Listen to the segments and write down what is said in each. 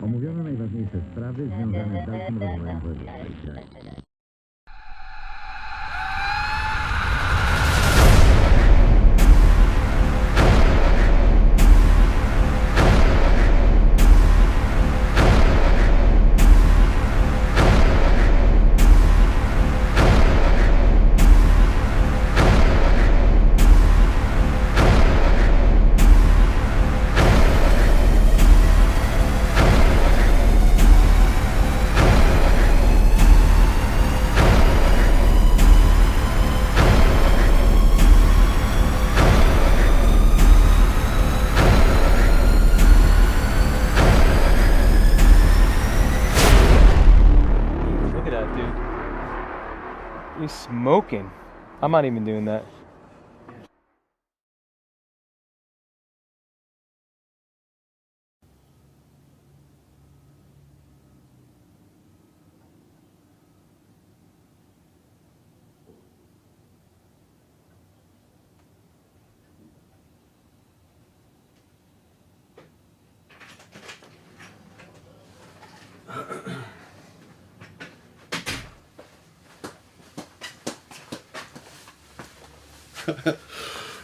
Omówiono najważniejsze sprawy związane z dalszym rozwojem projektu. He's smoking. I'm not even doing that.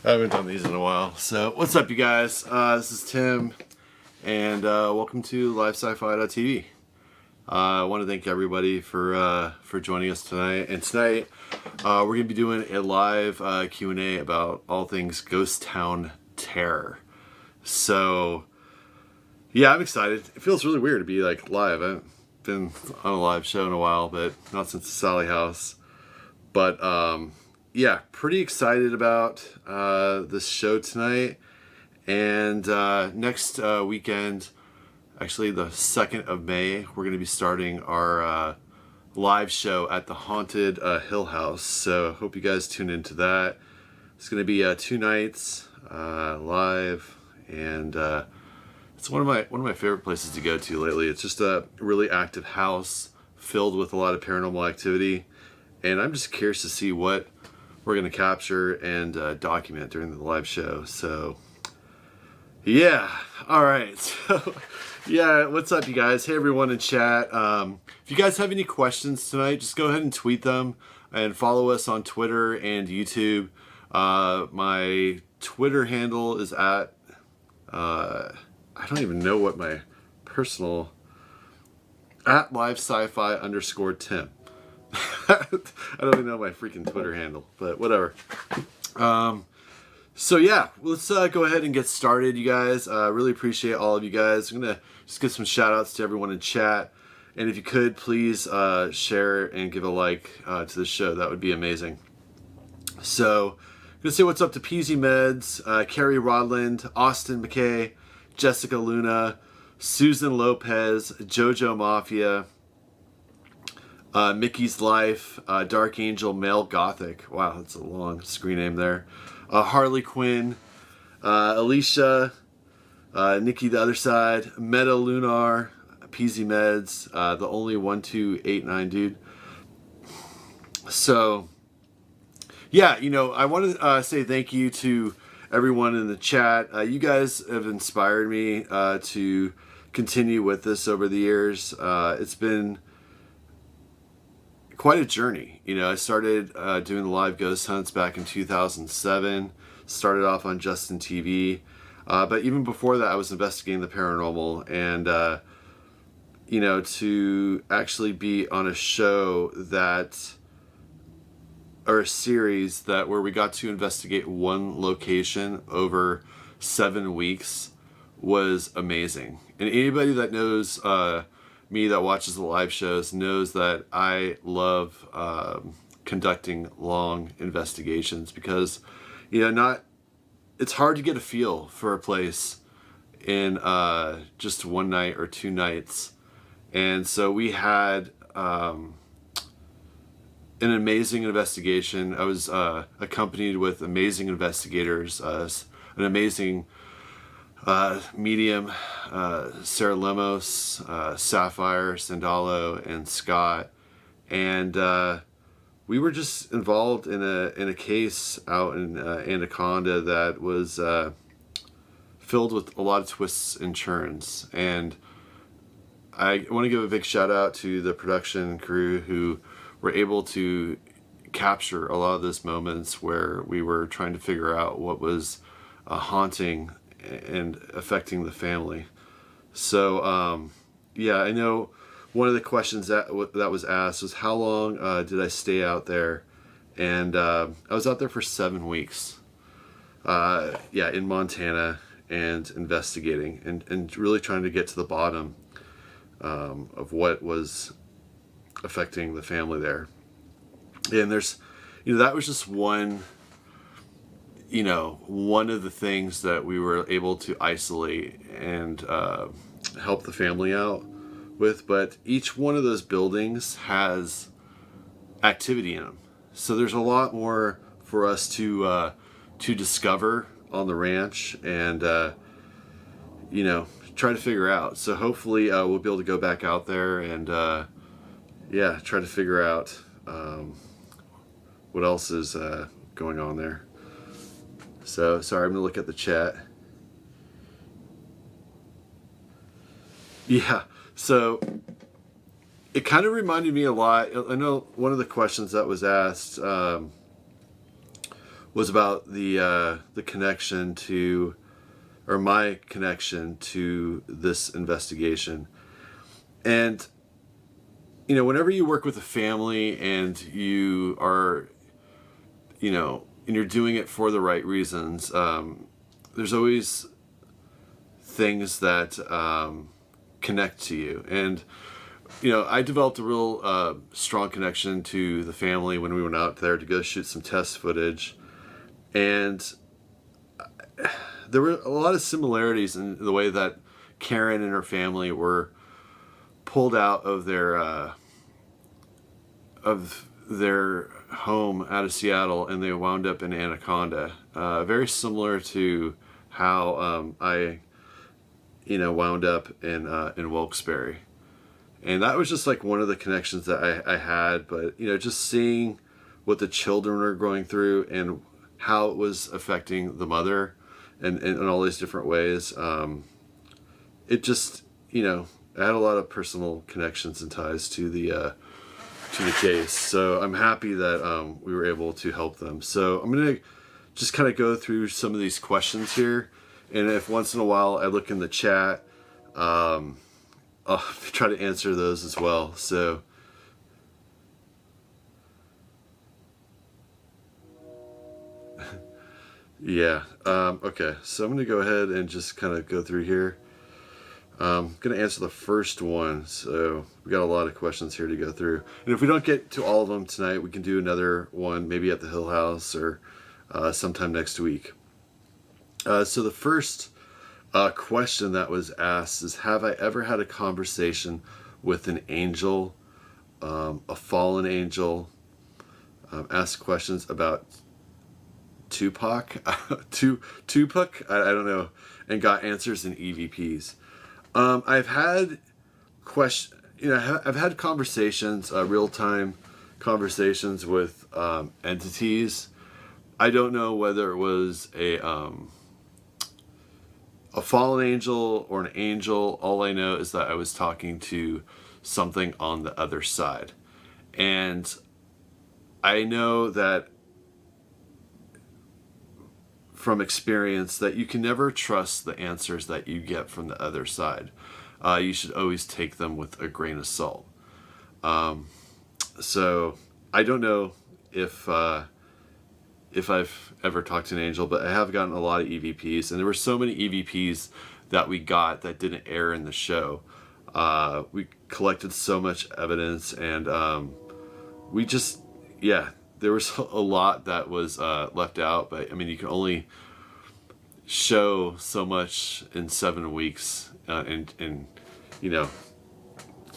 I haven't done these in a while. So, what's up, you guys? This is Tim, and welcome to LiveSciFi.tv. I want to thank everybody for joining us tonight. And tonight, we're going to be doing a live Q&A about all things Ghost Town Terror. So, yeah, I'm excited. It feels really weird to be like live. I haven't been on a live show in a while, but not since the Sally House. But yeah, pretty excited about this show tonight. And next weekend, actually the 2nd of May, we're going to be starting our live show at the Haunted Hill House. So hope you guys tune into that. It's going to be 2 nights live, and it's one of my favorite places to go to lately. It's just a really active house filled with a lot of paranormal activity, and I'm just curious to see what we're going to capture and document during the live show. So yeah, all right. So yeah, what's up, you guys? Hey, everyone in chat. If you guys have any questions tonight, just go ahead and tweet them, and follow us on Twitter and YouTube. My Twitter handle is at I don't even know what my personal, at LiveSciFi_Tim. I don't even know my freaking Twitter handle, but whatever. So yeah, let's go ahead and get started, you guys. Really appreciate all of you guys. I'm gonna just give some shout outs to everyone in chat, and if you could please share and give a like to the show, that would be amazing. So I'm gonna say what's up to Peasy Meds, Carrie Rodland, Austin McKay, Jessica Luna, Susan Lopez, Jojo Mafia, Mickey's Life, Dark Angel, Male Gothic. Wow, that's a long screen name there. Harley Quinn, Alicia, Nikki the Other Side, Meta Lunar, Peasy Meds, the only 1289 dude. So yeah, you know, I want to say thank you to everyone in the chat. You guys have inspired me to continue with this over the years. It's been quite a journey. You know, I started doing the live ghost hunts back in 2007. Started off on Justin TV. But even before that, I was investigating the paranormal. And, you know, to actually be on a show that, or a series that where we got to investigate one location over 7 weeks was amazing. And anybody that knows me that watches the live shows knows that I love conducting long investigations, because, you know, it's hard to get a feel for a place in just one night or 2 nights. And so we had an amazing investigation. I was accompanied with amazing investigators, an amazing medium, Sarah Lemos, Sapphire, Sandalo, and Scott, and we were just involved in a case out in Anaconda that was filled with a lot of twists and turns. And I want to give a big shout out to the production crew who were able to capture a lot of those moments where we were trying to figure out what was haunting and affecting the family. So yeah, I know one of the questions that was asked was how long did I stay out there, and I was out there for 7 weeks. Yeah, in Montana, and investigating and really trying to get to the bottom of what was affecting the family there. And there's, that was just one of the things that we were able to isolate and help the family out with. But each one of those buildings has activity in them, so there's a lot more for us to discover on the ranch and try to figure out. So hopefully we'll be able to go back out there and try to figure out what else is going on there. So sorry, I'm gonna look at the chat. Yeah, so it kind of reminded me a lot. I know one of the questions that was asked was about the connection to, or my connection to this investigation. And whenever you work with a family and you are, and you're doing it for the right reasons, there's always things that connect to you. And I developed a real strong connection to the family when we went out there to go shoot some test footage. And there were a lot of similarities in the way that Karen and her family were pulled out of their home out of Seattle, and they wound up in Anaconda. Very similar to how I wound up in Wilkes-Barre. And that was just like one of the connections that I had. But just seeing what the children were going through and how it was affecting the mother and in all these different ways, it just I had a lot of personal connections and ties to the case. So I'm happy that we were able to help them. So I'm gonna just kind of go through some of these questions here, and if once in a while I look in the chat, I'll try to answer those as well. So yeah, okay, so I'm gonna go ahead and just kind of go through here. I'm going to answer the first one, so we got a lot of questions here to go through. And if we don't get to all of them tonight, we can do another one maybe at the Hill House or sometime next week. So the first question that was asked is, have I ever had a conversation with an angel, a fallen angel, ask questions about Tupac, Tupac, I don't know, and got answers in EVPs. I've had I've had conversations, real-time conversations with entities. I don't know whether it was a fallen angel or an angel. All I know is that I was talking to something on the other side. And I know that from experience that you can never trust the answers that you get from the other side. You should always take them with a grain of salt. So I don't know if I've ever talked to an angel, but I have gotten a lot of EVPs, and there were so many EVPs that we got that didn't air in the show. We collected so much evidence, and we just, there was a lot that was left out, but I mean, you can only show so much in 7 weeks, and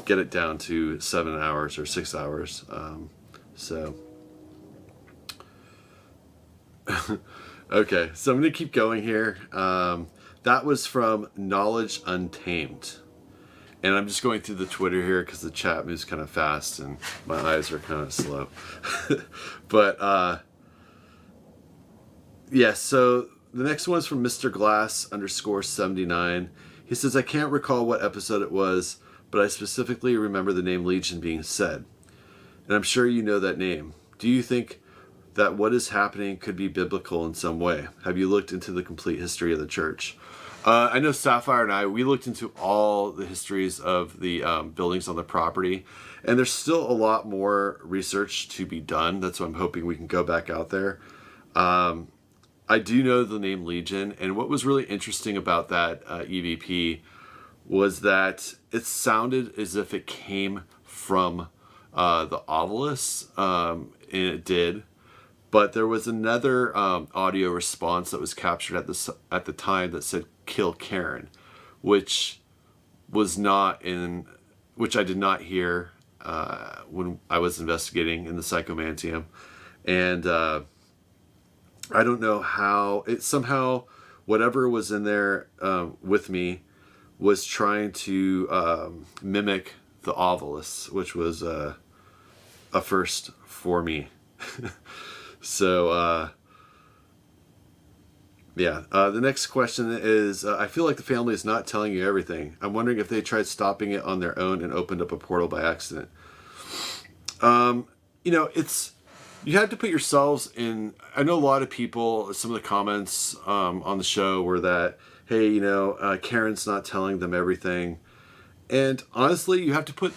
get it down to 7 hours or 6 hours. So okay, so I'm gonna keep going here. That was from Knowledge Untamed. And I'm just going through the Twitter here because the chat moves kind of fast and my eyes are kind of slow. But, so the next one is from Mr. Glass _79. He says, I can't recall what episode it was, but I specifically remember the name Legion being said. And I'm sure you know that name. Do you think that what is happening could be biblical in some way? Have you looked into the complete history of the church? I know Sapphire and we looked into all the histories of the buildings on the property, and there's still a lot more research to be done. That's why I'm hoping we can go back out there. I do know the name Legion, and what was really interesting about that EVP was that it sounded as if it came from the Ovilus, and it did. But there was another audio response that was captured at the time that said "kill Karen," which was which I did not hear when I was investigating in the Psychomantium, and I don't know how it somehow whatever was in there with me was trying to mimic the Ovilus, which was a first for me. So, yeah. The next question is, I feel like the family is not telling you everything. I'm wondering if they tried stopping it on their own and opened up a portal by accident. You have to put yourselves in. I know a lot of people, some of the comments on the show were that, hey, Karen's not telling them everything. And honestly, you have to put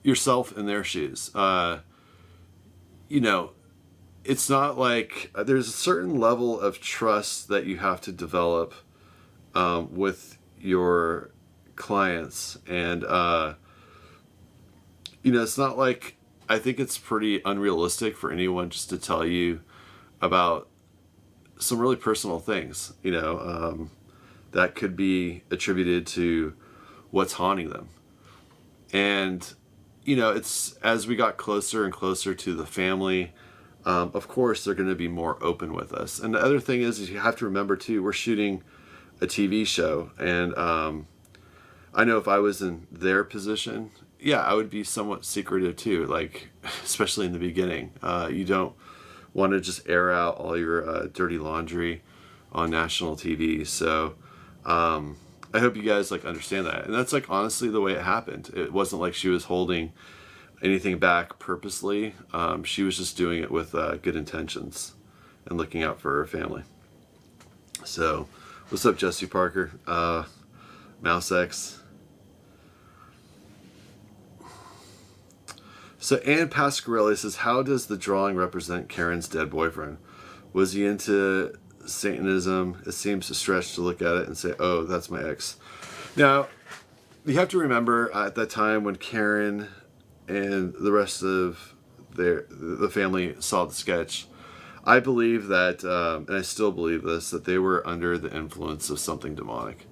yourself in their shoes. It's not like there's a certain level of trust that you have to develop with your clients. And, it's not like, I think it's pretty unrealistic for anyone just to tell you about some really personal things, that could be attributed to what's haunting them. And, it's as we got closer and closer to the family, of course, they're going to be more open with us. And the other thing is you have to remember, too, we're shooting a TV show. And I know if I was in their position, yeah, I would be somewhat secretive, too, like, especially in the beginning. You don't want to just air out all your dirty laundry on national TV. So I hope you guys, understand that. And that's, honestly the way it happened. It wasn't like she was holding anything back purposely. She was just doing it with good intentions and looking out for her family. So, what's up, Jesse Parker? Mouse X. So, Ann Pasquarelli says, how does the drawing represent Karen's dead boyfriend? Was he into Satanism? It seems a stretch to look at it and say, oh, that's my ex. Now, you have to remember at that time when Karen and the rest of the family saw the sketch, I believe that, and I still believe this, that they were under the influence of something demonic.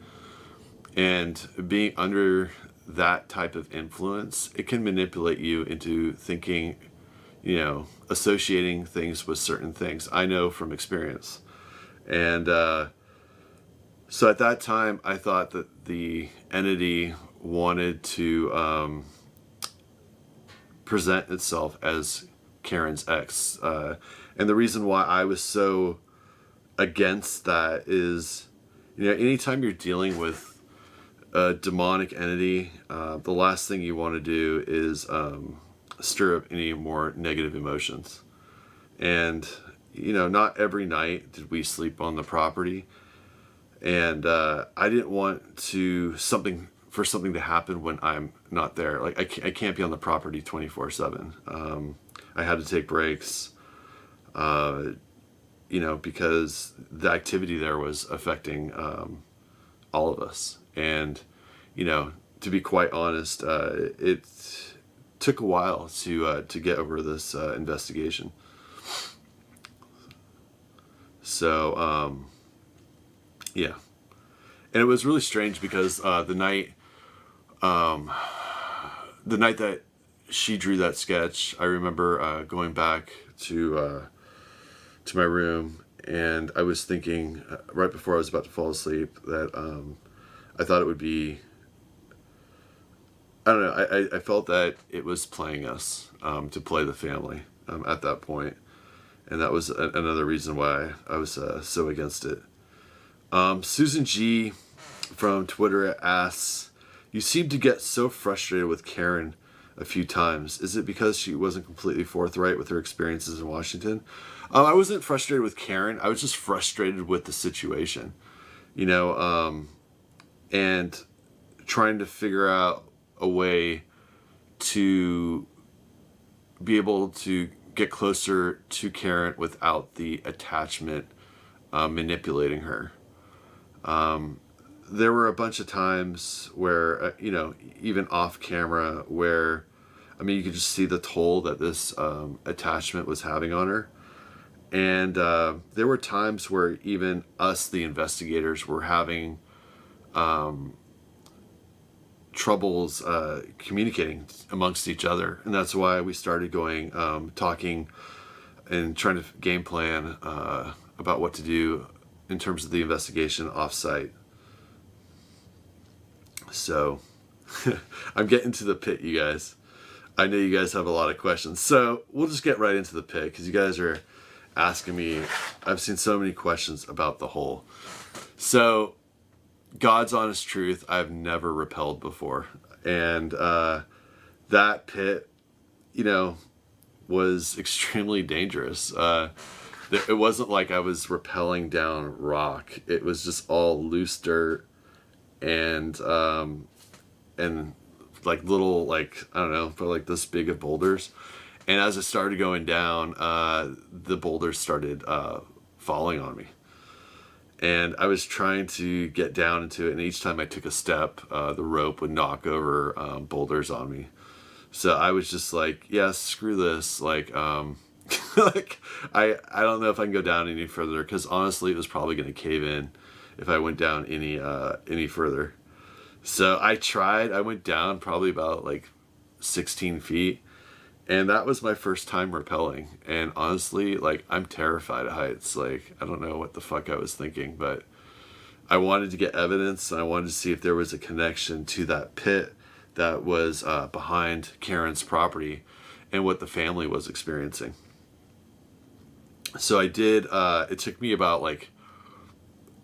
And being under that type of influence, it can manipulate you into thinking, associating things with certain things. I know from experience. And so at that time, I thought that the entity wanted to present itself as Karen's ex. And the reason why I was so against that is, anytime you're dealing with a demonic entity, the last thing you want to do is stir up any more negative emotions. And, not every night did we sleep on the property. And I didn't want something to happen when I'm not there. I can't be on the property 24/7. I had to take breaks, because the activity there was affecting all of us. And, to be quite honest, it took a while to get over this investigation. So, yeah. And it was really strange because the night that she drew that sketch, I remember going back to my room, and I was thinking right before I was about to fall asleep that I thought it would be, I don't know, I felt that it was playing us to play the family at that point. And that was another reason why I was so against it. Susan G from Twitter asks, you seem to get so frustrated with Karen a few times. Is it because she wasn't completely forthright with her experiences in Washington? I wasn't frustrated with Karen. I was just frustrated with the situation, you know, and trying to figure out a way to be able to get closer to Karen without the attachment manipulating her. There were a bunch of times where, you know, even off camera, where, I mean, you could just see the toll that this attachment was having on her. And there were times where even us, the investigators, were having troubles communicating amongst each other. And that's why we started going, talking and trying to game plan about what to do in terms of the investigation off-site. So I'm getting to the pit, you guys. I know you guys have a lot of questions. So we'll just get right into the pit, because you guys are asking me. I've seen so many questions about the hole. So God's honest truth, I've never rappelled before. And that pit, you know, was extremely dangerous. It wasn't like I was rappelling down rock. It was just all loose dirt and like little, like, I don't know, for like this big of boulders. And as I started going down, the boulders started falling on me. And I was trying to get down into it, and each time I took a step, the rope would knock over boulders on me. So I was just like, yeah, screw this. Like, like I don't know if I can go down any further, because honestly, it was probably going to cave in if I went down any further. So I tried. I went down probably about like 16 feet. And that was my first time rappelling. And honestly, like, I'm terrified of heights. Like, I don't know what the fuck I was thinking, but I wanted to get evidence, and I wanted to see if there was a connection to that pit that was behind Karen's property and what the family was experiencing. So I did. It took me about, like,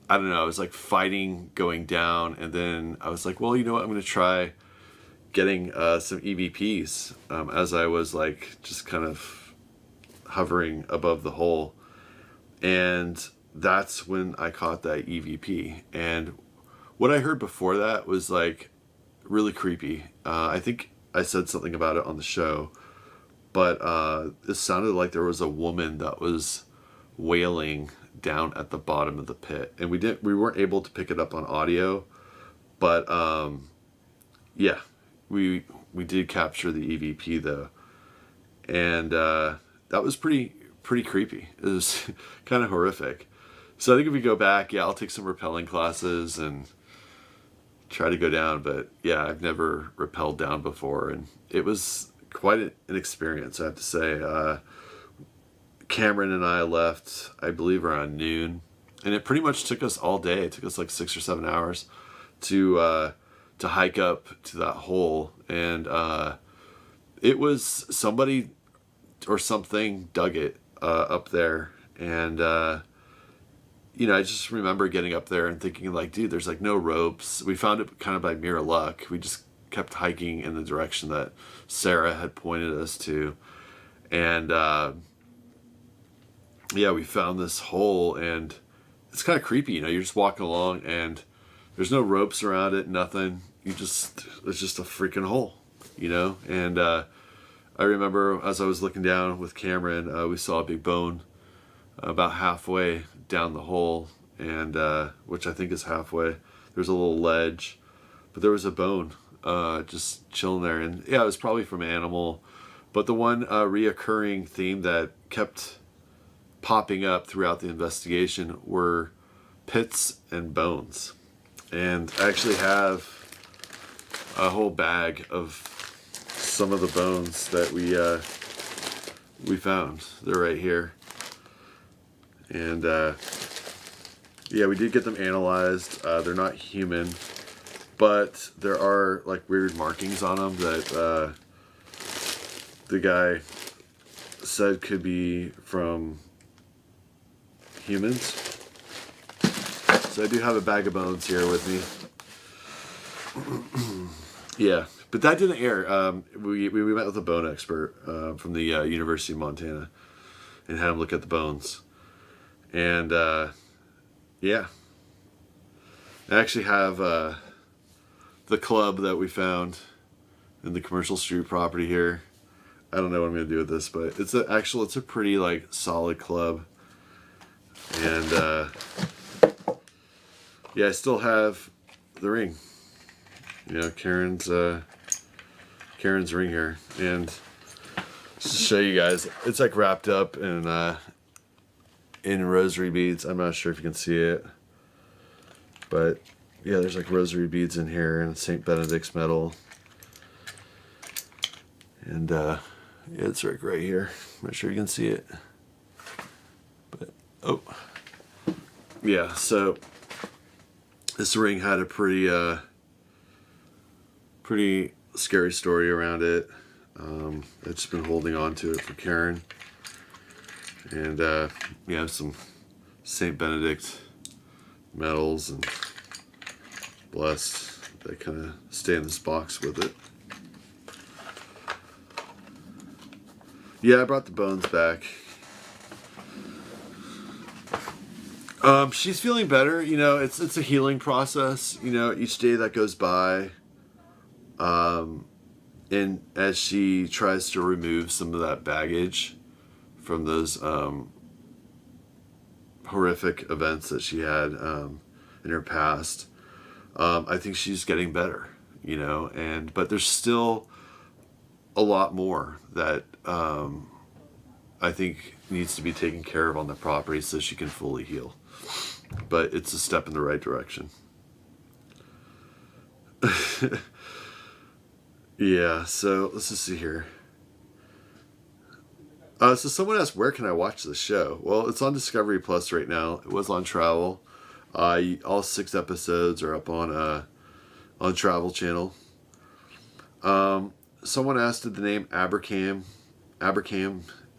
I don't know, I was like fighting going down, and then I was like, well, you know what, I'm going to try getting some EVPs as I was like just kind of hovering above the hole. And that's when I caught that EVP. And what I heard before that was like really creepy. I think I said something about it on the show, but it sounded like there was a woman that was wailing down at the bottom of the pit. And we weren't able to pick it up on audio, but yeah. We did capture the EVP though, and that was pretty creepy. It was kind of horrific. So I think if we go back, yeah, I'll take some rappelling classes and try to go down. But yeah, I've never rappelled down before, and it was quite an experience, I have to say. Cameron and I left, I believe, around noon, and it pretty much took us all day. It took us like 6 or 7 hours to hike up to that hole. And it was somebody or something dug it up there. And you know, I just remember getting up there and thinking like, dude, there's like no ropes. We found it kind of by mere luck. We just kept hiking in the direction that Sarah had pointed us to. And yeah, we found this hole, and it's kind of creepy. You know, you're just walking along and there's no ropes around it, nothing. It's just a freaking hole, you know? And I remember as I was looking down with Cameron, we saw a big bone about halfway down the hole, and which I think is halfway. There's a little ledge, but there was a bone just chilling there. And yeah, it was probably from an animal. But the one reoccurring theme that kept popping up throughout the investigation were pits and bones. And I actually have a whole bag of some of the bones that we found. They're right here. And yeah, we did get them analyzed. They're not human, but there are like weird markings on them that the guy said could be from humans. So I do have a bag of bones here with me. Yeah, but that didn't air. We met with a bone expert from the University of Montana and had him look at the bones. And yeah, I actually have the club that we found in the Commercial Street property here. I don't know what I'm gonna do with this, but it's a pretty like solid club. And yeah, I still have the ring. You know, Karen's ring here, and just to show you guys, it's like wrapped up in rosary beads. I'm not sure if you can see it, but yeah, there's like rosary beads in here and Saint Benedict's medal, and yeah, it's right here. I'm not sure you can see it, but oh, yeah. So this ring had a pretty scary story around it. I've just been holding on to it for Karen. And we have some Saint Benedict medals and blessed that kind of stay in this box with it. Yeah, I brought the bones back. She's feeling better. You know, it's a healing process. You know, each day that goes by, and as she tries to remove some of that baggage from those horrific events that she had in her past, I think she's getting better. You know, but there's still a lot more that I think needs to be taken care of on the property so she can fully heal. But it's a step in the right direction. Yeah, so let's just see here. So someone asked, where can I watch the show? Well, it's on Discovery Plus right now. It was on Travel. All 6 episodes are up on Travel Channel. Someone asked, did the name Abercam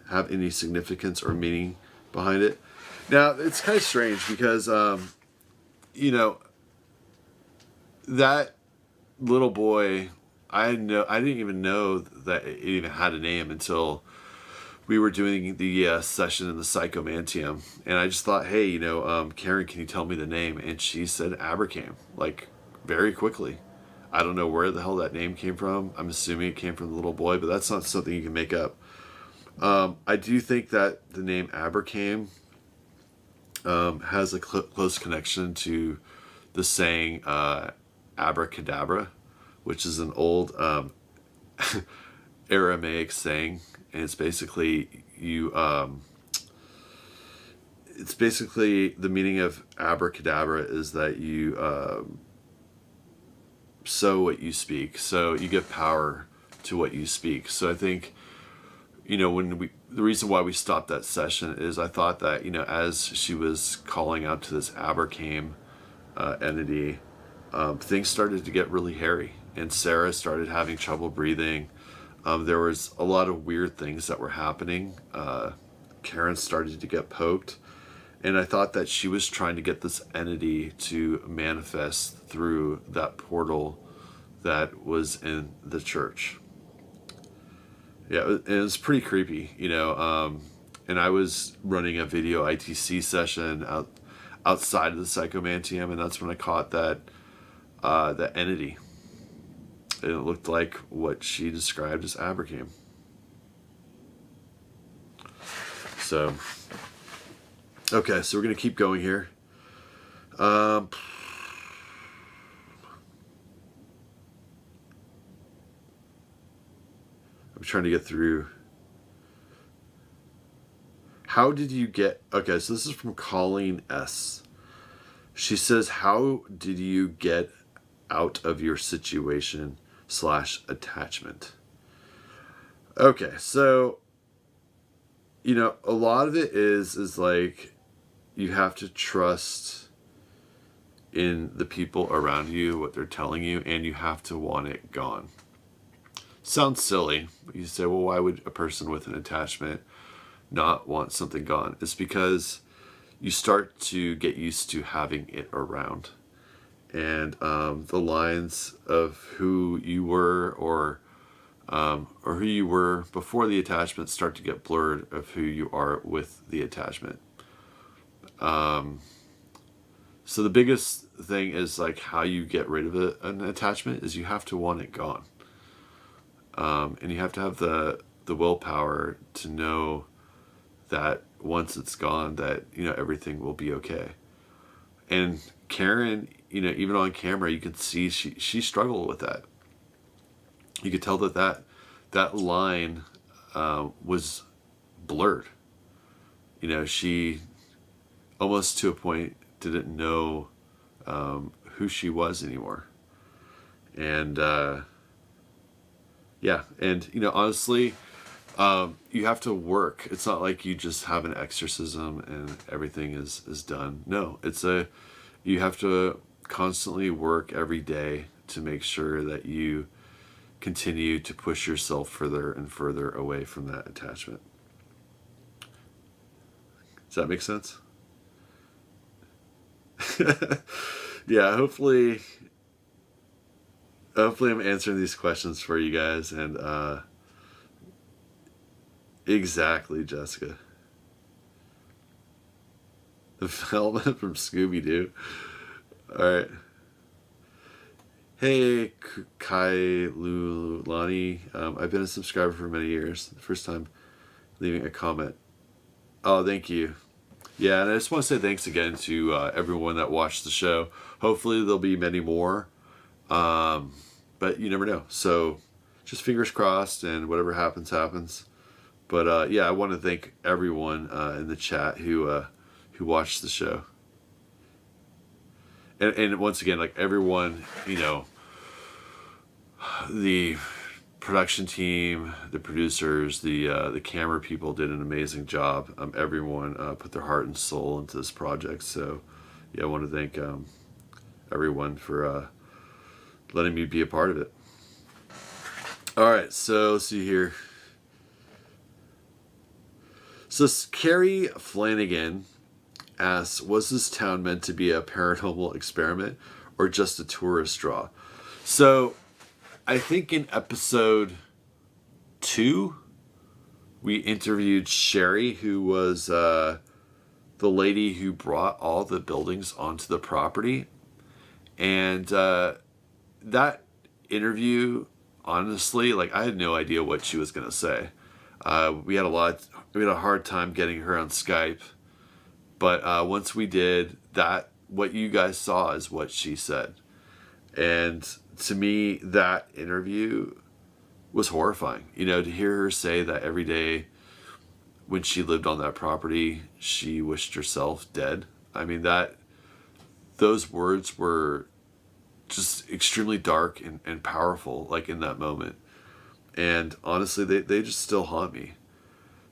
have any significance or meaning behind it? Now, it's kind of strange because, you know, that little boy, I didn't even know that it even had a name until we were doing the session in the Psychomantium, and I just thought, hey, you know, Karen, can you tell me the name? And she said Abercam, like very quickly. I don't know where the hell that name came from. I'm assuming it came from the little boy, but that's not something you can make up. I do think that the name Abercam has a close connection to the saying abracadabra, which is an old Aramaic saying, and it's basically it's basically the meaning of abracadabra is that you sow what you speak, so you give power to what you speak. So I think, you know, the reason why we stopped that session is I thought that, you know, as she was calling out to this Abercam entity, things started to get really hairy, and Sarah started having trouble breathing. There was a lot of weird things that were happening. Karen started to get poked, and I thought that she was trying to get this entity to manifest through that portal that was in the church. Yeah, it was pretty creepy, you know. And I was running a video ITC session outside of the Psychomantium, and that's when I caught that entity. And it looked like what she described as Abercam. So, okay, so we're going to keep going here. I'm trying to get through. How did you get... Okay, so this is from Colleen S. She says, how did you get out of your situation / attachment? Okay, so, you know, a lot of it is like you have to trust in the people around you, what they're telling you, and you have to want it gone. Sounds silly. You say, well, why would a person with an attachment not want something gone? It's because you start to get used to having it around. And the lines of who you were or who you were before the attachment start to get blurred of who you are with the attachment. So the biggest thing is like how you get rid of an attachment is you have to want it gone. And you have to have the willpower to know that once it's gone, that, you know, everything will be okay. And Karen, you know, even on camera, you can see she struggled with that. You could tell that line was blurred. You know, she almost to a point didn't know who she was anymore. And yeah, and you know, honestly, you have to work. It's not like you just have an exorcism and everything is done. No, you have to constantly work every day to make sure that you continue to push yourself further and further away from that attachment. Does that make sense? Yeah, hopefully I'm answering these questions for you guys. And exactly, Jessica. The Velma from Scooby-Doo. All right. Hey, Kai Lulani. I've been a subscriber for many years. The first time leaving a comment. Oh, thank you. Yeah, and I just want to say thanks again to everyone that watched the show. Hopefully there'll be many more. But you never know. So just fingers crossed, and whatever happens, happens. But yeah, I want to thank everyone in the chat who watched the show. And once again, like everyone, you know, the production team, the producers, the camera people did an amazing job. Everyone put their heart and soul into this project. So yeah, I want to thank everyone for letting me be a part of it. All right, so let's see here. So Carrie Flanagan asks, was this town meant to be a paranormal experiment or just a tourist draw? So I think in episode 2, we interviewed Sherry, who was the lady who brought all the buildings onto the property. And that interview, honestly, like I had no idea what she was going to say. We had a hard time getting her on Skype. But once we did that, what you guys saw is what she said. And to me, that interview was horrifying. You know, to hear her say that every day when she lived on that property, she wished herself dead. I mean, those words were just extremely dark and powerful, like in that moment. And honestly, they just still haunt me.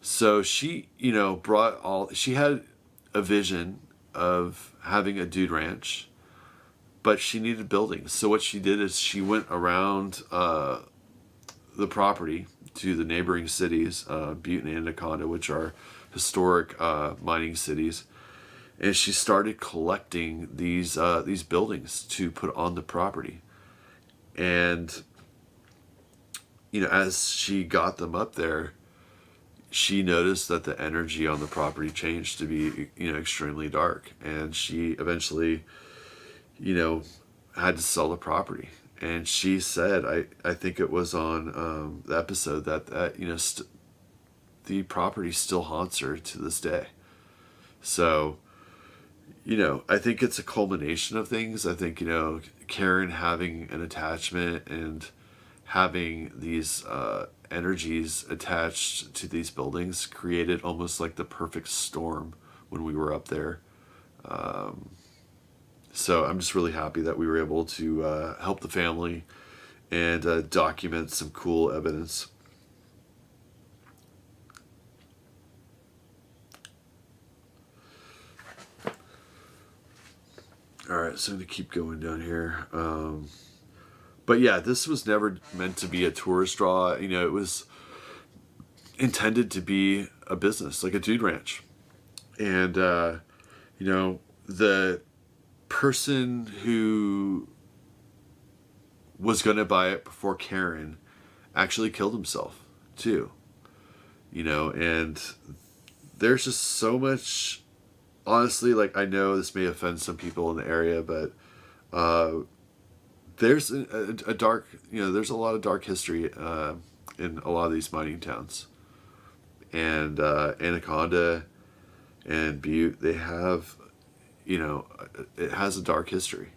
So she, you know, she had a vision of having a dude ranch, but she needed buildings. So what she did is she went around the property to the neighboring cities, Butte and Anaconda, which are historic mining cities, and she started collecting these buildings to put on the property. And you know, as she got them up there, she noticed that the energy on the property changed to be, you know, extremely dark. And she eventually, you know, had to sell the property. And she said, I think it was on the episode that you know, the property still haunts her to this day. So, you know, I think it's a culmination of things. I think, you know, Karen having an attachment and having these energies attached to these buildings created almost like the perfect storm when we were up there. So I'm just really happy that we were able to help the family and document some cool evidence. All right, so I'm going to keep going down here. But yeah, this was never meant to be a tourist draw. You know, it was intended to be a business, like a dude ranch. And you know, the person who was going to buy it before Karen actually killed himself too, you know, and there's just so much, honestly, like, I know this may offend some people in the area, but there's a dark, you know, there's a lot of dark history in a lot of these mining towns. And Anaconda and Butte, they have, you know, it has a dark history.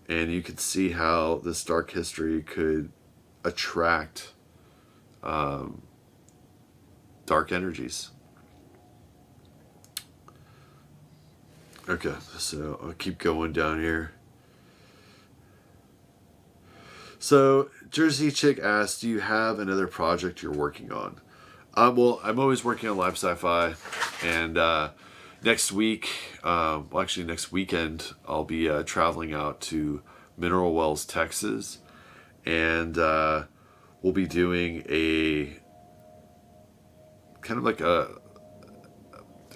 And you could see how this dark history could attract dark energies. Okay, so I'll keep going down here. So Jersey Chick asks, do you have another project you're working on? Well, I'm always working on LiveSciFi, and next week, well, actually next weekend, I'll be traveling out to Mineral Wells, Texas, and we'll be doing a kind of like a,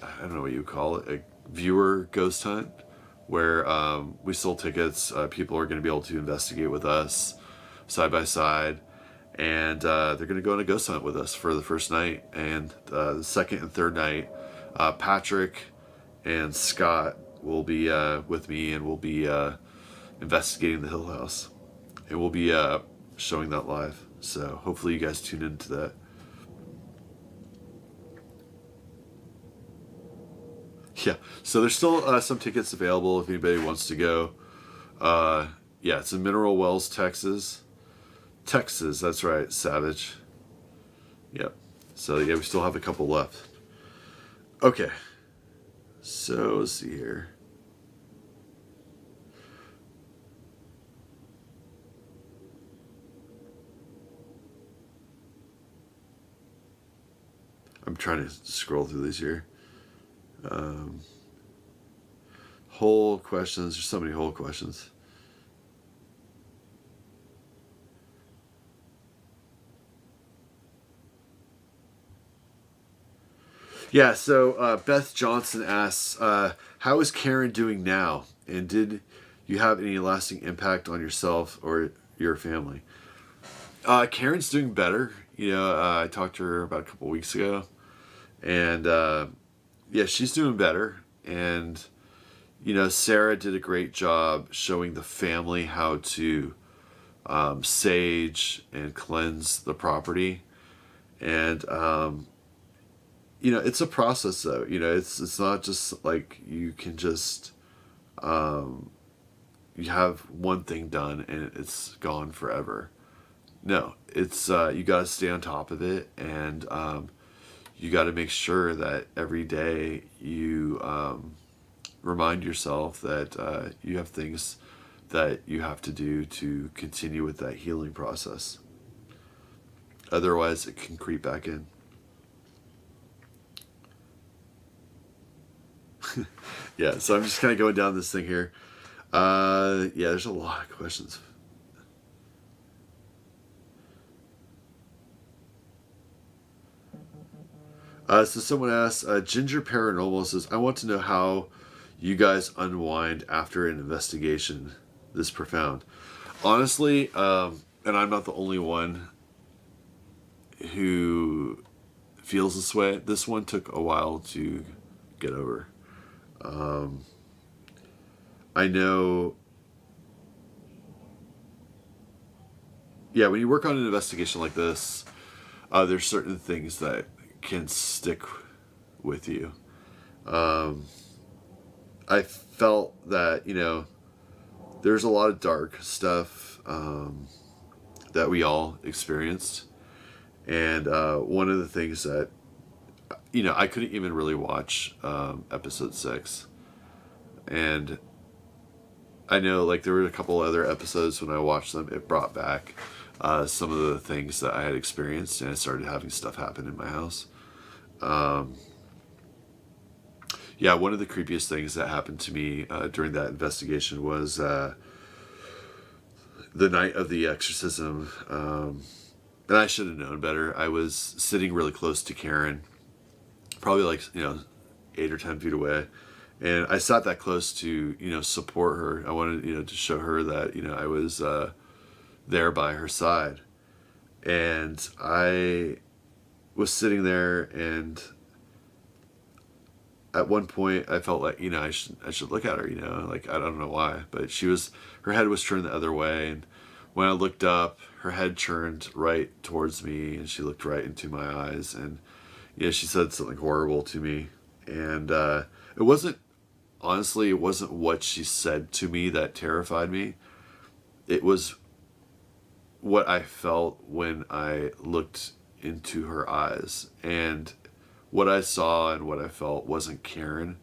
I don't know what you call it, a viewer ghost hunt, where we sold tickets. People are going to be able to investigate with us side by side, and they're going to go on a ghost hunt with us for the first night, and the second and third night, Patrick and Scott will be with me, and we'll be investigating the Hill House, and we'll be showing that live. So hopefully you guys tune into that. Yeah, so there's still some tickets available if anybody wants to go. Yeah, it's in Mineral Wells, Texas. Texas, that's right, Savage. Yep. So yeah, we still have a couple left. Okay. So let's see here. I'm trying to scroll through these here. Whole questions. There's so many whole questions. Yeah, so Beth Johnson asks, how is Karen doing now? And did you have any lasting impact on yourself or your family? Karen's doing better. You know, I talked to her about a couple weeks ago. And yeah, she's doing better. And, you know, Sarah did a great job showing the family how to sage and cleanse the property. And, you know, it's a process though. You know, it's not just like you can just, you have one thing done and it's gone forever. No, it's, you got to stay on top of it, and you got to make sure that every day you remind yourself that you have things that you have to do to continue with that healing process. Otherwise, it can creep back in. Yeah, so I'm just kind of going down this thing here. Yeah, there's a lot of questions. So someone asks, Ginger Paranormal says, I want to know how you guys unwind after an investigation this profound. Honestly, and I'm not the only one who feels this way, this one took a while to get over. I know, yeah, when you work on an investigation like this, there's certain things that can stick with you. I felt that, you know, there's a lot of dark stuff that we all experienced. And one of the things that, you know, I couldn't even really watch episode 6. And I know, like, there were a couple other episodes when I watched them, it brought back some of the things that I had experienced, and I started having stuff happen in my house. Yeah, one of the creepiest things that happened to me during that investigation was the night of the exorcism. And I should have known better. I was sitting really close to Karen, probably like, you know, 8 or 10 feet away. And I sat that close to, support her. I wanted, to show her that, I was there by her side. And I was sitting there, and at one point I felt like, I should look at her, like, I don't know why, but her head was turned the other way. And when I looked up, her head turned right towards me, and she looked right into my eyes. And, she said something horrible to me. And it wasn't what she said to me that terrified me. It was what I felt when I looked into her eyes. And what I saw and what I felt wasn't Karen.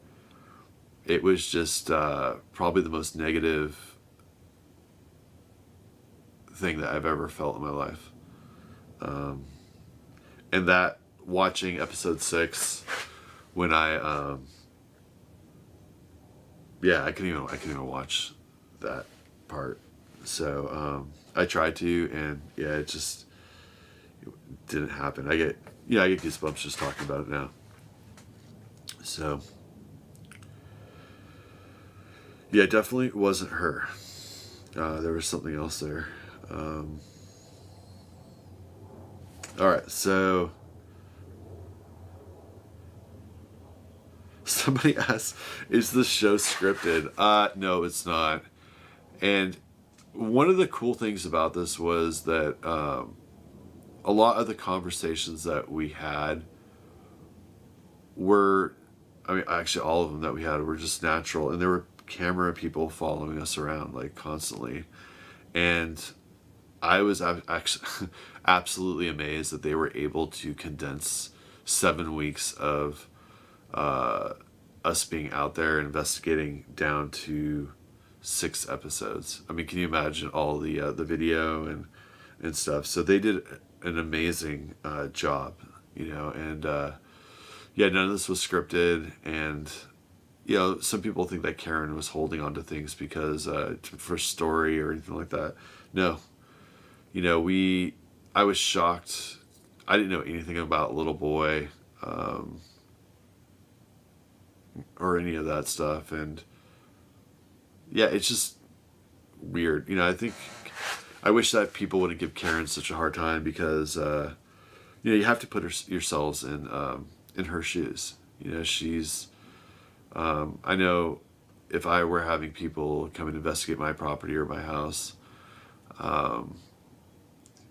It was just probably the most negative thing that I've ever felt in my life. And that, watching episode 6, when I couldn't even watch that part. So I tried to, and it didn't happen. I get goosebumps just talking about it now. So it definitely wasn't her. There was something else there. All right, so somebody asked, is this show scripted? No, it's not. And one of the cool things about this was that a lot of the conversations that we had were, actually all of them that we had were just natural. And there were camera people following us around, like, constantly. And I was actually absolutely amazed that they were able to condense 7 weeks of us being out there investigating down to 6 episodes. Can you imagine all the video and stuff? So they did an amazing job, and none of this was scripted. And some people think that Karen was holding on to things because for story or anything like that. No. I was shocked. I didn't know anything about Little Boy or any of that stuff. And it's just weird. I wish that people wouldn't give Karen such a hard time, because you have to put yourselves in her shoes. She's I know if I were having people come and investigate my property or my house,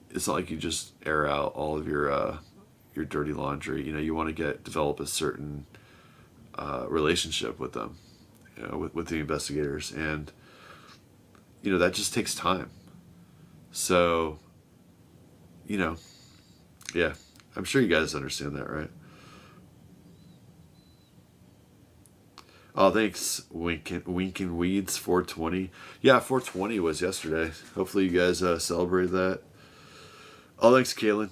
it's not like you just air out all of your dirty laundry. You want to develop a certain relationship with them, with the investigators, and that just takes time. So, I'm sure you guys understand that, right? Oh, thanks, Winkin' Weeds 420. Yeah, 420 was yesterday. Hopefully you guys celebrated that. Oh, thanks, Kaylin.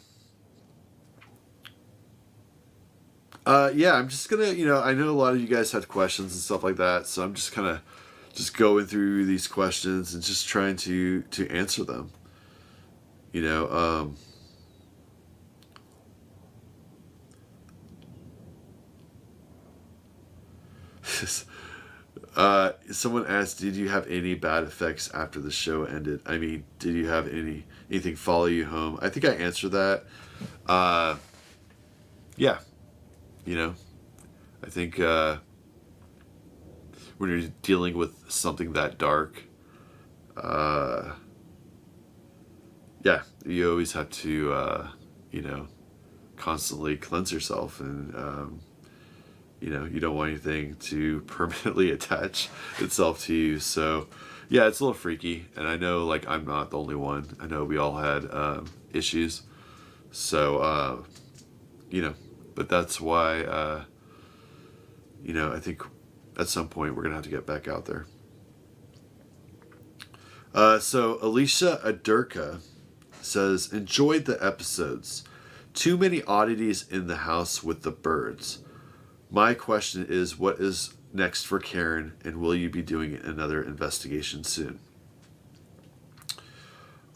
I'm just gonna, I know a lot of you guys had questions and stuff like that, so I'm just kind of going through these questions and just trying to answer them. Someone asked, did you have any bad effects after the show ended? Did you have anything follow you home? I think I answered that. Yeah. I think when you're dealing with something that dark, you always have to, constantly cleanse yourself, and you don't want anything to permanently attach itself to you. So it's a little freaky, and I know, like, I'm not the only one. I know we all had issues. So but that's why I think at some point we're gonna have to get back out there. So Alicia Adurka says, enjoyed the episodes. Too many oddities in the house with the birds. My question is, what is next for Karen, and will you be doing another investigation soon?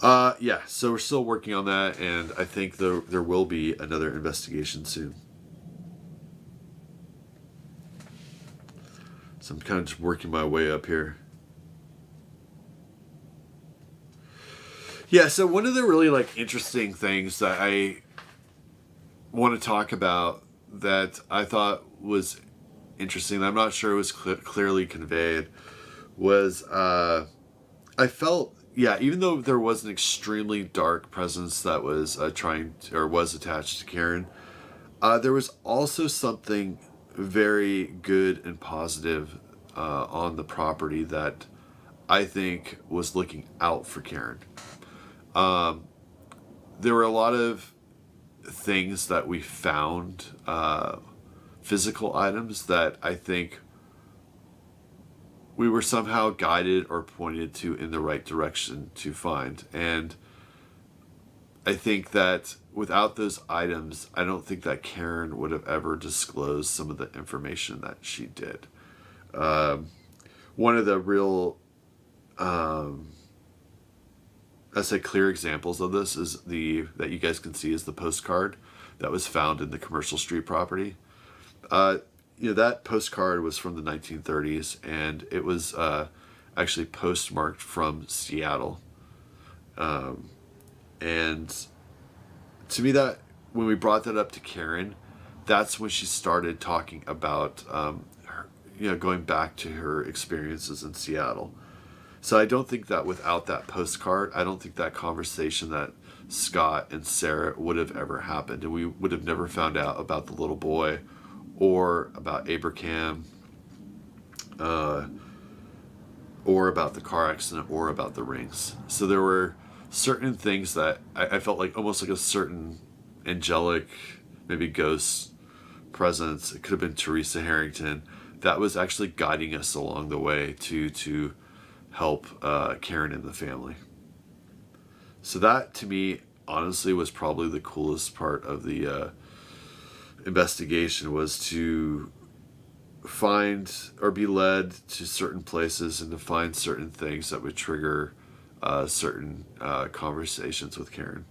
So we're still working on that, and I think there will be another investigation soon. So I'm kind of just working my way up here. Yeah, so one of the really like interesting things that I want to talk about that I thought was interesting, I'm not sure it was clearly conveyed, was I felt, yeah, even though there was an extremely dark presence that was was attached to Karen, there was also something very good and positive on the property that I think was looking out for Karen. There were a lot of things that we found, physical items that I think we were somehow guided or pointed to in the right direction to find. And I think that without those items, I don't think that Karen would have ever disclosed some of the information that she did. One of the real, I say clear examples of this is that you guys can see is the postcard that was found in the Commercial Street property. That postcard was from the 1930s, and it was actually postmarked from Seattle. And to me, that when we brought that up to Karen, that's when she started talking about her, going back to her experiences in Seattle. So I don't think that without that postcard, I don't think that conversation that Scott and Sarah would have ever happened, and we would have never found out about the little boy or about Abraham, or about the car accident, or about the rings. So there were certain things that I felt like almost like a certain angelic, maybe ghost presence. It could have been Teresa Harrington that was actually guiding us along the way to help Karen and the family. So that, to me, honestly, was probably the coolest part of the investigation, was to find or be led to certain places and to find certain things that would trigger certain conversations with Karen.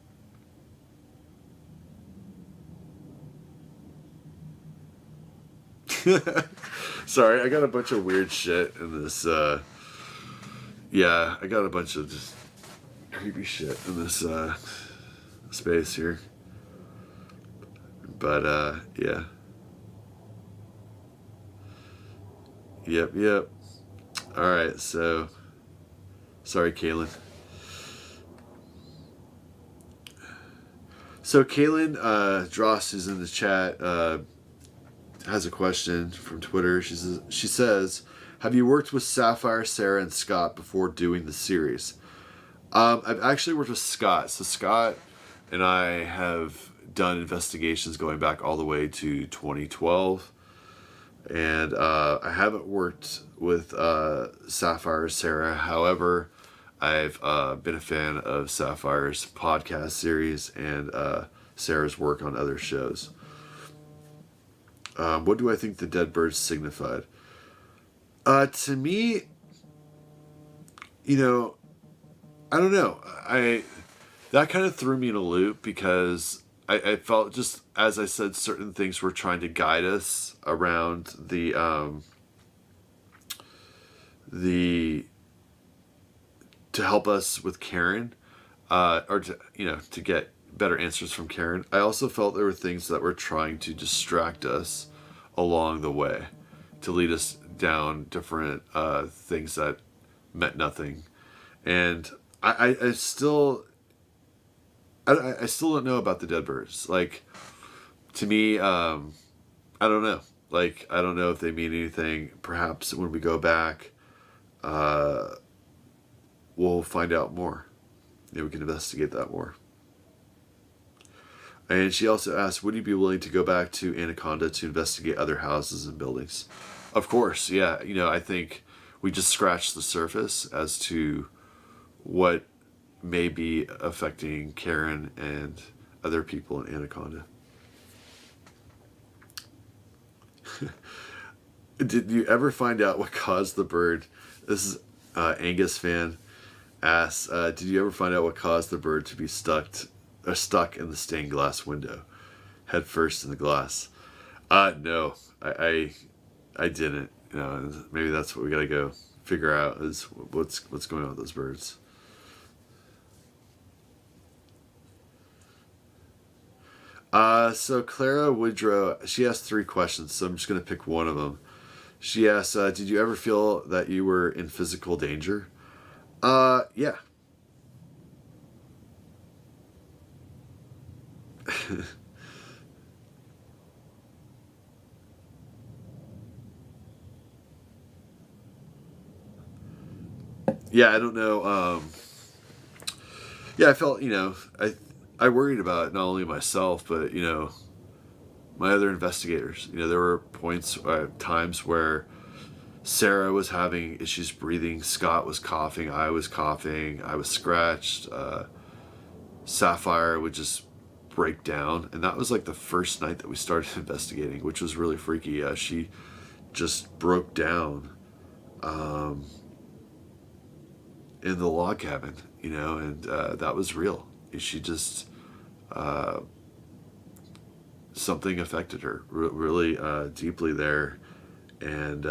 Sorry, I got a bunch of weird shit in this. I got a bunch of just creepy shit in this space here. But yeah. Yep. All right, so sorry, Kaylin. So Kaylin Dross, who's in the chat, has a question from Twitter. She says, have you worked with Sapphire, Sarah, and Scott before doing the series? I've actually worked with Scott. So Scott and I have done investigations going back all the way to 2012. And I haven't worked with Sapphire, Sarah. However, I've been a fan of Sapphire's podcast series and Sarah's work on other shows. What do I think the dead birds signified? To me, I don't know. That kind of threw me in a loop because I felt, just as I said, certain things were trying to guide us around the to help us with Karen, or to get better answers from Karen. I also felt there were things that were trying to distract us along the way, to lead us down different things that meant nothing. And I still don't know about the dead birds. Like, to me, I don't know. Like, I don't know if they mean anything. Perhaps when we go back, we'll find out more. We can investigate that more. And she also asked, would you be willing to go back to Anaconda to investigate other houses and buildings? Of course, yeah. I think we just scratched the surface as to what may be affecting Karen and other people in Anaconda. Did you ever find out what caused the bird? This is Angus fan asks, did you ever find out what caused the bird to be stuck in the stained glass window, head first in the glass? No, I didn't. You know, and maybe that's what we got to go figure out is what's going on with those birds. So Clara Woodrow, she asked 3 questions, so I'm just going to pick one of them. She asked, did you ever feel that you were in physical danger? Yeah. Yeah, I don't know. Yeah, I felt, you know, I worried about not only myself, but, you know, my other investigators. You know, there were times where Sarah was having issues breathing, Scott was coughing, I was scratched, Sapphire would just break down, and that was like the first night that we started investigating, which was really freaky. She just broke down in the log cabin, you know, and that was real. She just something affected her really deeply there, and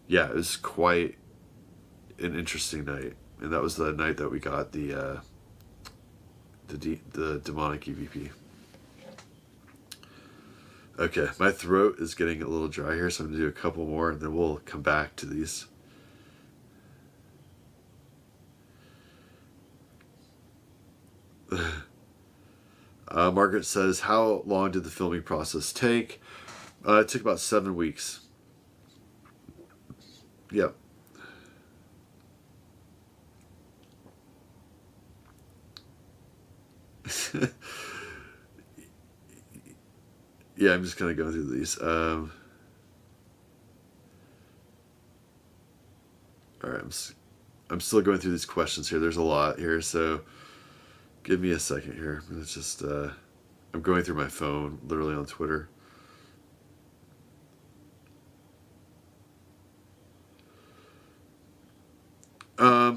yeah, it was quite an interesting night, and that was the night that we got the demonic EVP. Okay, my throat is getting a little dry here, so I'm gonna do a couple more, and then we'll come back to these. Margaret says, how long did the filming process take? It took about 7 weeks. Yep. Yeah, I'm just kind of going through these. All right, I'm still going through these questions here. There's a lot here, so give me a second here. It's just I'm going through my phone, literally on Twitter.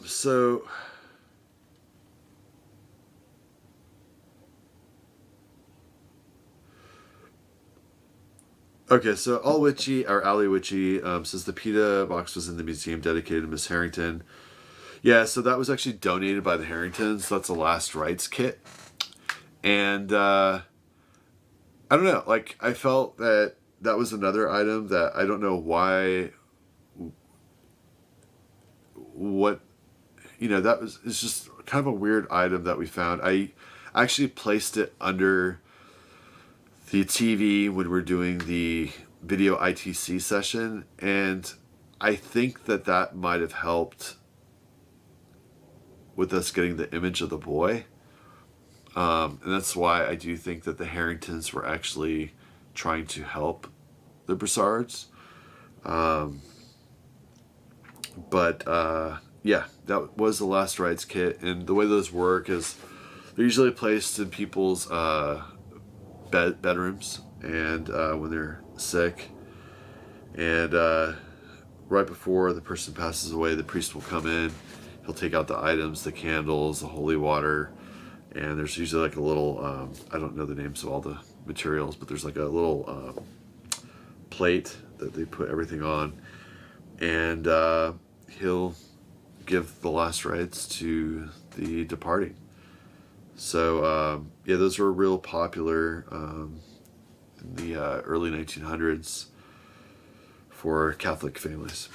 So okay, so All Witchy, or Ali Witchy, says the PETA box was in the museum dedicated to Miss Harrington. Yeah, so that was actually donated by the Harringtons. That's a last rites kit. And I don't know, like, I felt that that was another item that I don't know why, what, you know, it's just kind of a weird item that we found. I actually placed it under the TV when we're doing the video ITC session, and I think that might have helped with us getting the image of the boy. And that's why I do think that the Harringtons were actually trying to help the Broussards. Yeah, that was the last rites kit, and the way those work is they're usually placed in people's bedrooms, and when they're sick, and right before the person passes away, the priest will come in. He'll take out the items, the candles, the holy water, and there's usually like a little I don't know the names of all the materials, but there's like a little plate that they put everything on, and he'll give the last rites to the departing. So yeah, those were real popular in the early 1900s for Catholic families.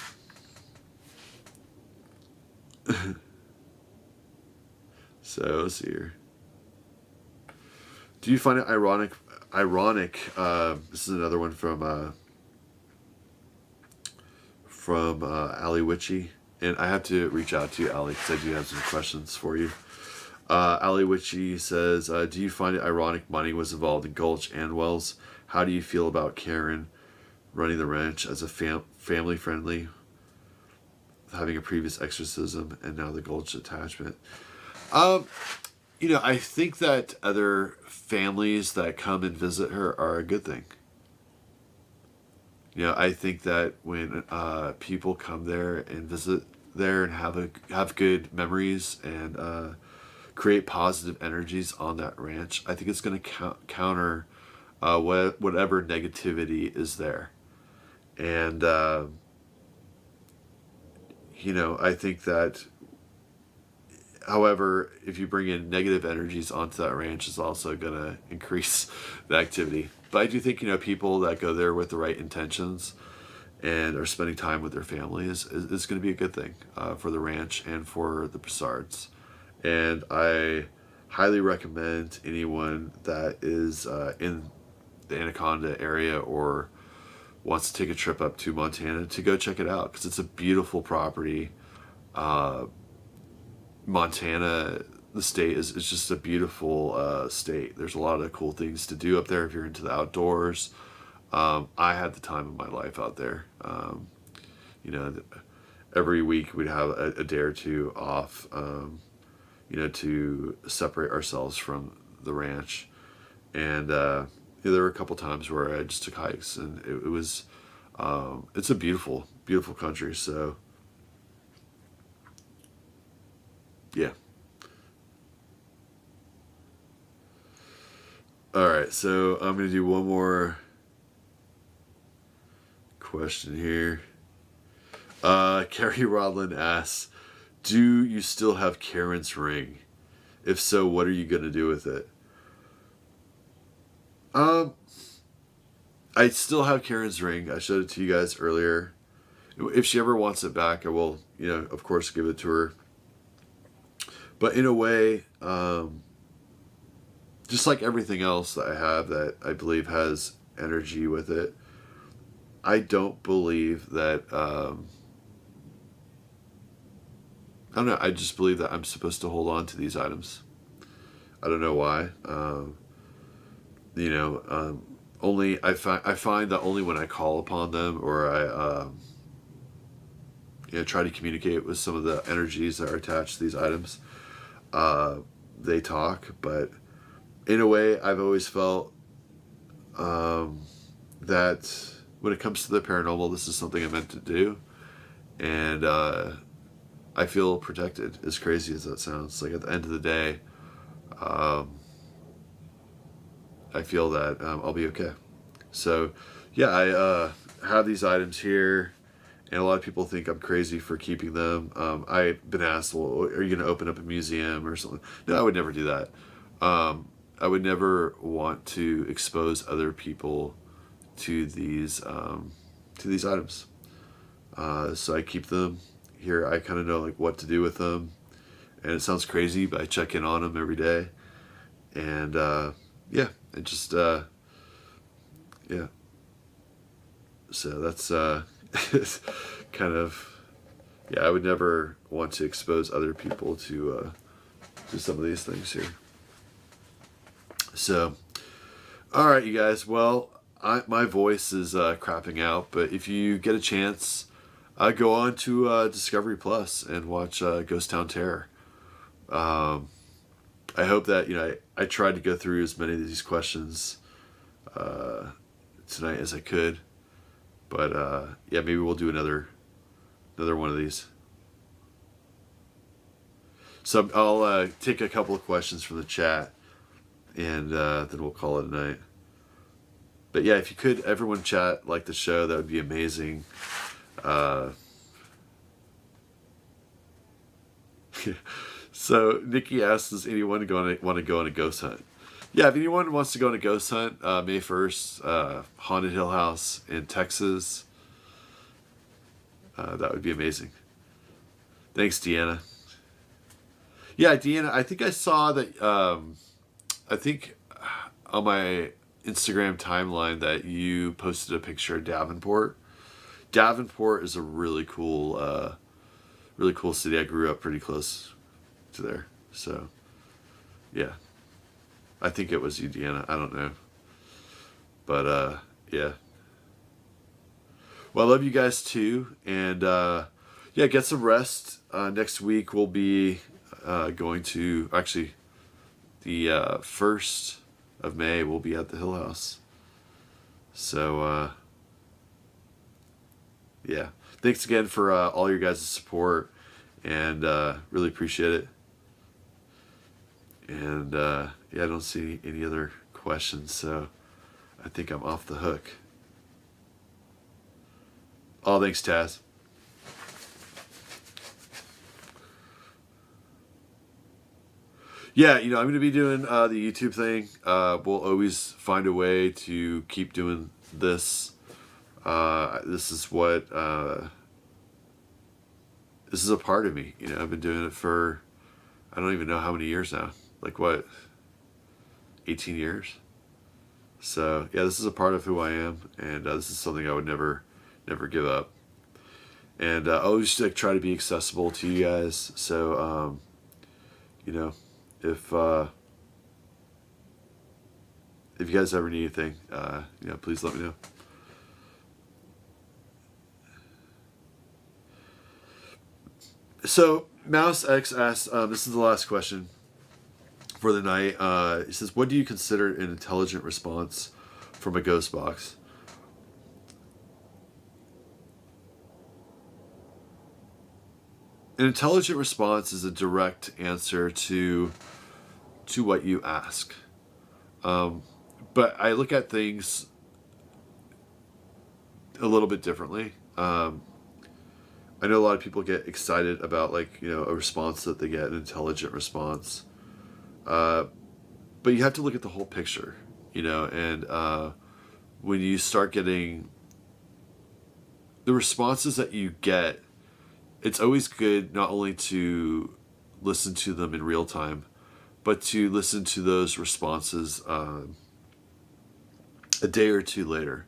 So let's see here. Do you find it ironic? This is another one from Ali Witchy, and I have to reach out to you, Ali, because I do have some questions for you. Ali Witchy says, do you find it ironic money was involved in Gulch and Wells? How do you feel about Karen running the ranch as a family friendly, having a previous exorcism and now the Gulch attachment? You know, I think that other families that come and visit her are a good thing. You know, I think that when people come there and visit there and have good memories and create positive energies on that ranch, I think it's going to counter whatever negativity is there. And, you know, I think that, however, if you bring in negative energies onto that ranch, it's also going to increase the activity. But I do think, you know, people that go there with the right intentions and are spending time with their families is going to be a good thing for the ranch and for the Broussards. And I highly recommend anyone that is in the Anaconda area or wants to take a trip up to Montana to go check it out, because it's a beautiful property. Montana, the state, is just a beautiful state. There's a lot of cool things to do up there if you're into the outdoors. I had the time of my life out there. You know, every week we'd have a day or two off, you know, to separate ourselves from the ranch. And you know, there were a couple times where I just took hikes, and it was, it's a beautiful, beautiful country. So, yeah. All right, so I'm going to do one more question here. Carrie Rodlin asks, do you still have Karen's ring? If so, what are you going to do with it? I still have Karen's ring. I showed it to you guys earlier. If she ever wants it back, I will, you know, of course, give it to her. But in a way, just like everything else that I have that I believe has energy with it, I don't believe that, I don't know, I just believe that I'm supposed to hold on to these items. I don't know why. You know, only I find that only when I call upon them, or I you know, try to communicate with some of the energies that are attached to these items, they talk. But in a way, I've always felt that when it comes to the paranormal, this is something I'm meant to do, and I feel protected. As crazy as that sounds, like at the end of the day, I feel that I'll be okay. So, yeah, I have these items here, and a lot of people think I'm crazy for keeping them. I've been asked, well, are you going to open up a museum or something? No, I would never do that. I would never want to expose other people to these items. So I keep them here. I kind of know like what to do with them, and it sounds crazy, but I check in on them every day, and yeah, it just yeah. So that's kind of, yeah. I would never want to expose other people to some of these things here. So, all right, you guys. Well, my voice is crapping out, but if you get a chance, go on to Discovery Plus and watch Ghost Town Terror. I hope that, you know, I tried to go through as many of these questions tonight as I could, but yeah, maybe we'll do another one of these. So I'll take a couple of questions from the chat, and then we'll call it a night. But yeah, if you could, everyone chat, like the show, that would be amazing. So Nikki asks, does anyone want to go on a ghost hunt? Yeah, if anyone wants to go on a ghost hunt, May 1st, Haunted Hill House in Texas, that would be amazing. Thanks, Deanna. Yeah, Deanna, I think I saw that, I think on my Instagram timeline that you posted a picture of Davenport. Davenport is a really cool city. I grew up pretty close to there. So, yeah. I think it was you, Deanna. I don't know. But, yeah. Well, I love you guys too. And, yeah, get some rest. Next week we'll be going to, actually, the 1st of May we'll be at the Hill House. So, yeah. Thanks again for all your guys' support, and really appreciate it. And yeah, I don't see any other questions, so I think I'm off the hook. Oh, thanks, Taz. Yeah, I'm going to be doing the YouTube thing. We'll always find a way to keep doing this. This is what... this is a part of me. I've been doing it for... I don't even know how many years now. Like what? 18 years? So, yeah, this is a part of who I am. And this is something I would never give up. And I always try to be accessible to you guys. So, if you guys ever need anything, please let me know. So Mouse X asks, this is the last question for the night. He says, "What do you consider an intelligent response from a ghost box?" An intelligent response is a direct answer to what you ask. But I look at things a little bit differently. I know a lot of people get excited about a response that they get, an intelligent response. But you have to look at the whole picture, and when you start getting the responses that you get, it's always good not only to listen to them in real time, but to listen to those responses a day or two later.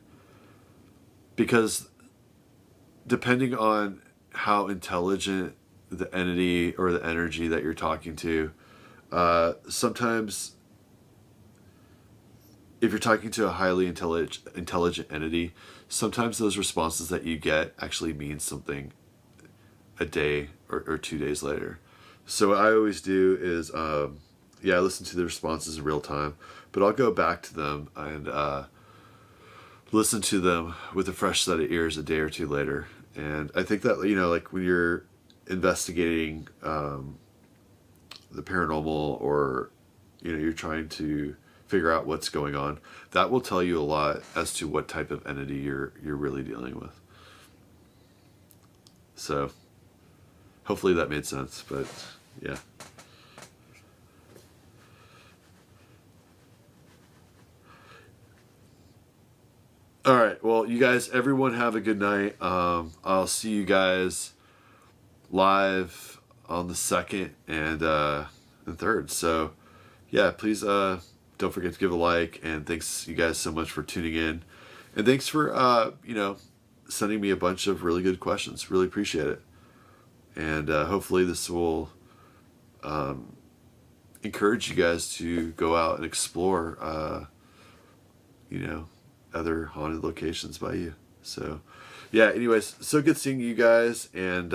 Because depending on how intelligent the entity or the energy that you're talking to, sometimes if you're talking to a highly intelligent entity, sometimes those responses that you get actually mean something a day or 2 days later. So what I always do is, I listen to the responses in real time, but I'll go back to them and listen to them with a fresh set of ears a day or two later. And I think that, when you're investigating the paranormal, or, you're trying to figure out what's going on, that will tell you a lot as to what type of entity you're really dealing with. So hopefully that made sense, but yeah. All right, well, you guys, everyone have a good night. I'll see you guys live on the 2nd and 3rd. So yeah, please don't forget to give a like, and thanks you guys so much for tuning in, and thanks for sending me a bunch of really good questions. Really appreciate it. And hopefully this will encourage you guys to go out and explore other haunted locations by you. So yeah, anyways, so good seeing you guys, and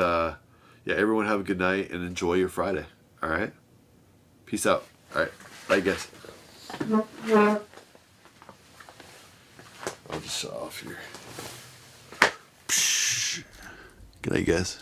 everyone have a good night and enjoy your Friday. All right, peace out. All right, bye guys. I'll just shut off here. Good night, guys.